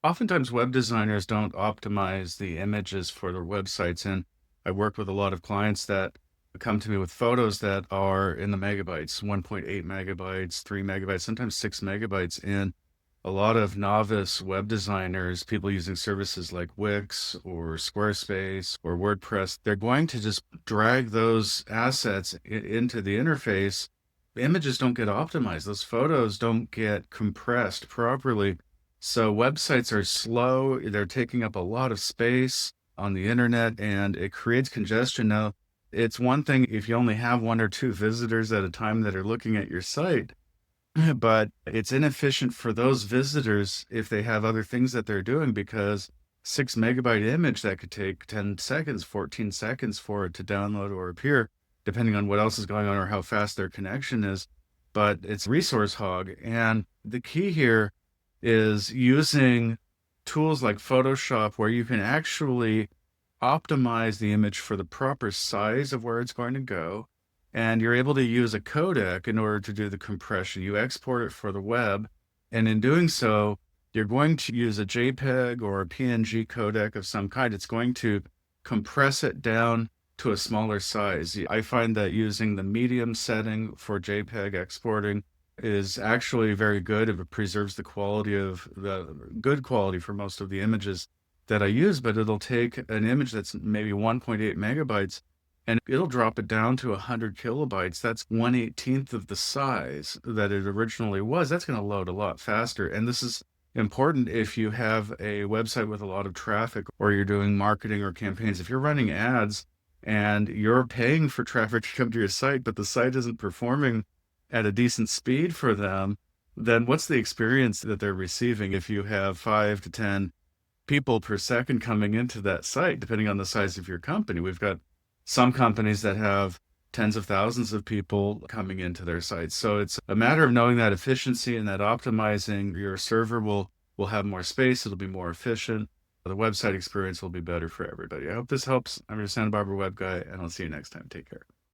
Oftentimes, web designers don't optimize the images for their websites. And I work with a lot of clients that come to me with photos that are in the megabytes, 1.8 megabytes, 3 megabytes, sometimes 6 megabytes. And a lot of novice web designers, people using services like Wix or Squarespace or WordPress, they're going to just drag those assets into the interface. The images don't get optimized. Those photos don't get compressed properly. So websites are slow. They're taking up a lot of space on the internet and it creates congestion. Now, it's one thing if you only have one or two visitors at a time that are looking at your site, but it's inefficient for those visitors if they have other things that they're doing because 6 megabyte image that could take 10 seconds, 14 seconds for it to download or appear, depending on what else is going on or how fast their connection is. But it's resource hog. And the key here is using tools like Photoshop where you can actually optimize the image for the proper size of where it's going to go. And you're able to use a codec in order to do the compression. You export it for the web. And in doing so, you're going to use a JPEG or a PNG codec of some kind. It's going to compress it down to a smaller size. I find that using the medium setting for JPEG exporting is actually very good if it preserves the quality of the good quality for most of the images that I use, but it'll take an image that's maybe 1.8 megabytes and it'll drop it down to 100 kilobytes. That's 1/18th of the size that it originally was. That's going to load a lot faster. And this is important if you have a website with a lot of traffic or you're doing marketing or campaigns. If you're running ads and you're paying for traffic to come to your site, but the site isn't performing at a decent speed for them, then what's the experience that they're receiving if you have 5 to 10 people per second coming into that site, depending on the size of your company? We've got some companies that have tens of thousands of people coming into their sites. So it's a matter of knowing that efficiency and that optimizing your server will have more space. It'll be more efficient. The website experience will be better for everybody. I hope this helps. I'm your Santa Barbara web guy, and I'll see you next time. Take care.